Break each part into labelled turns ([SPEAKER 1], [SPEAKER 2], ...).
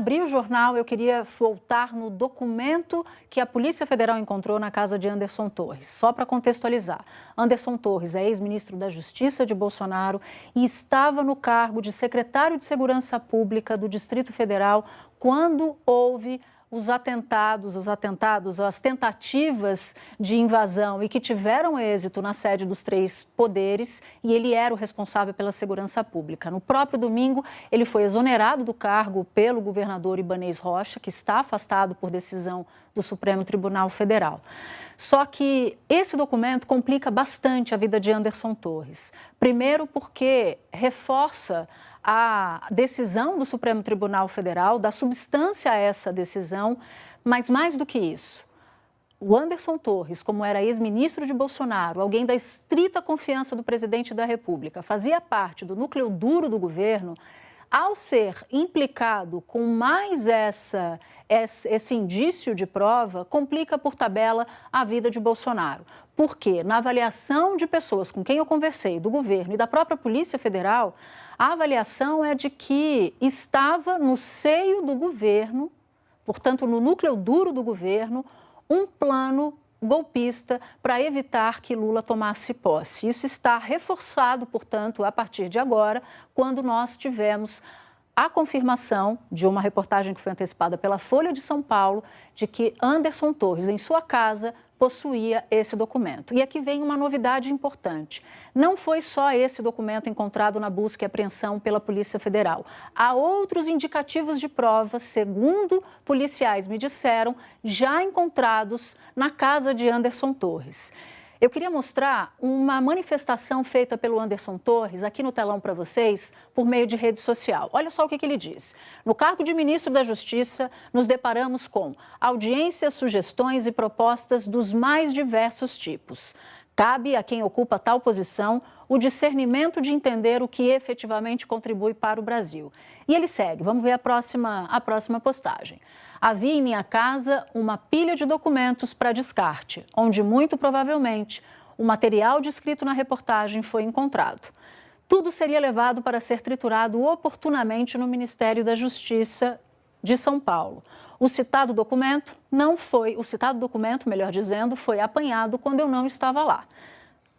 [SPEAKER 1] Abri o jornal, eu queria voltar no documento que a Polícia Federal encontrou na casa de Anderson Torres. Só para contextualizar, Anderson Torres é ex-ministro da Justiça de Bolsonaro e estava no cargo de secretário de Segurança Pública do Distrito Federal quando houve as tentativas de invasão e que tiveram êxito na sede dos três poderes, e ele era o responsável pela segurança pública. No próprio domingo, ele foi exonerado do cargo pelo governador Ibanez Rocha, que está afastado por decisão do Supremo Tribunal Federal. Só que esse documento complica bastante a vida de Anderson Torres. Primeiro porque reforça a decisão do Supremo Tribunal Federal, dá substância a essa decisão, mas mais do que isso, o Anderson Torres, como era ex-ministro de Bolsonaro, alguém da estrita confiança do presidente da República, fazia parte do núcleo duro do governo, ao ser implicado com mais esse indício de prova, complica por tabela a vida de Bolsonaro. Porque, na avaliação de pessoas com quem eu conversei, do governo e da própria Polícia Federal, a avaliação é de que estava no seio do governo, portanto, no núcleo duro do governo, um plano golpista para evitar que Lula tomasse posse. Isso está reforçado, portanto, a partir de agora, quando nós tivemos a confirmação de uma reportagem que foi antecipada pela Folha de São Paulo de que Anderson Torres, em sua casa, possuía esse documento. E aqui vem uma novidade importante. Não foi só esse documento encontrado na busca e apreensão pela Polícia Federal. Há outros indicativos de prova, segundo policiais me disseram, já encontrados na casa de Anderson Torres. Eu queria mostrar uma manifestação feita pelo Anderson Torres aqui no telão para vocês por meio de rede social. Olha só o que ele diz. No cargo de ministro da Justiça, nos deparamos com audiências, sugestões e propostas dos mais diversos tipos. Cabe a quem ocupa tal posição o discernimento de entender o que efetivamente contribui para o Brasil. E ele segue, vamos ver a próxima postagem. Havia em minha casa uma pilha de documentos para descarte, onde muito provavelmente o material descrito na reportagem foi encontrado. Tudo seria levado para ser triturado oportunamente no Ministério da Justiça de São Paulo. O citado documento, melhor dizendo, foi apanhado quando eu não estava lá.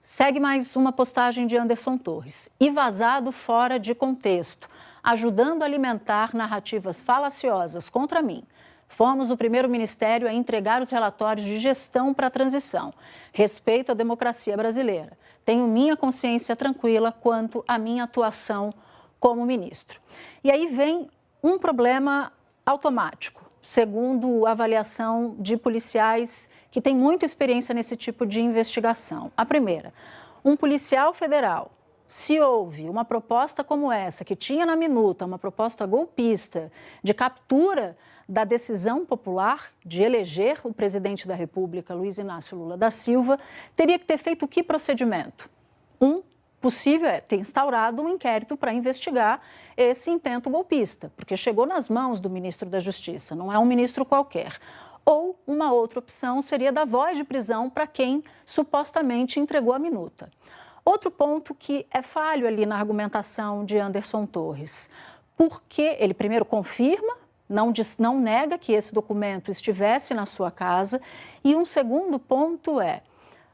[SPEAKER 1] Segue mais uma postagem de Anderson Torres. E vazado fora de contexto, ajudando a alimentar narrativas falaciosas contra mim. Fomos o primeiro ministério a entregar os relatórios de gestão para a transição. Respeito à democracia brasileira. Tenho minha consciência tranquila quanto à minha atuação como ministro. E aí vem um problema automático, segundo a avaliação de policiais que têm muita experiência nesse tipo de investigação. A primeira, um policial federal, se houve uma proposta como essa, que tinha na minuta uma proposta golpista de captura da decisão popular de eleger o presidente da República, Luiz Inácio Lula da Silva, teria que ter feito que procedimento? Possível é ter instaurado um inquérito para investigar esse intento golpista, porque chegou nas mãos do ministro da Justiça, não é um ministro qualquer. Ou uma outra opção seria dar voz de prisão para quem supostamente entregou a minuta. Outro ponto que é falho ali na argumentação de Anderson Torres, porque ele primeiro confirma, não nega que esse documento estivesse na sua casa, e um segundo ponto é,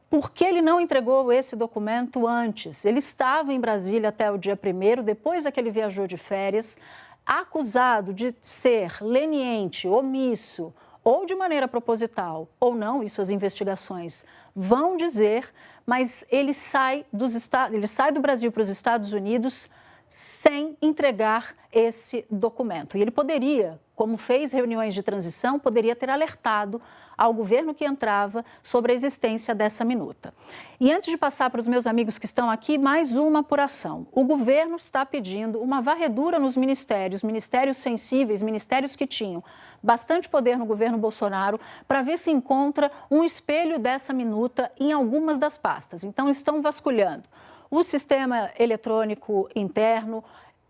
[SPEAKER 1] por que ele não entregou esse documento antes? Ele estava em Brasília até o dia 1º, depois é que ele viajou de férias, acusado de ser leniente, omisso, ou de maneira proposital, ou não, isso as investigações vão dizer, mas ele sai do Brasil para os Estados Unidos sem entregar esse documento. E ele poderia, como fez reuniões de transição, poderia ter alertado ao governo que entrava sobre a existência dessa minuta. E antes de passar para os meus amigos que estão aqui, mais uma apuração. O governo está pedindo uma varredura nos ministérios sensíveis, ministérios que tinham bastante poder no governo Bolsonaro, para ver se encontra um espelho dessa minuta em algumas das pastas. Então, estão vasculhando o sistema eletrônico interno,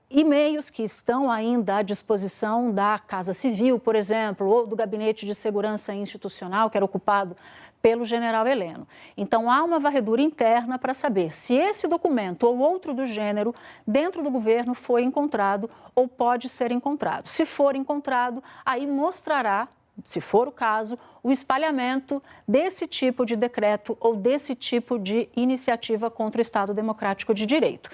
[SPEAKER 1] e-mails que estão ainda à disposição da Casa Civil, por exemplo, ou do Gabinete de Segurança Institucional, que era ocupado pelo general Heleno. Então, há uma varredura interna para saber se esse documento ou outro do gênero dentro do governo foi encontrado ou pode ser encontrado. Se for encontrado, aí mostrará, se for o caso, o espalhamento desse tipo de decreto ou desse tipo de iniciativa contra o Estado Democrático de Direito.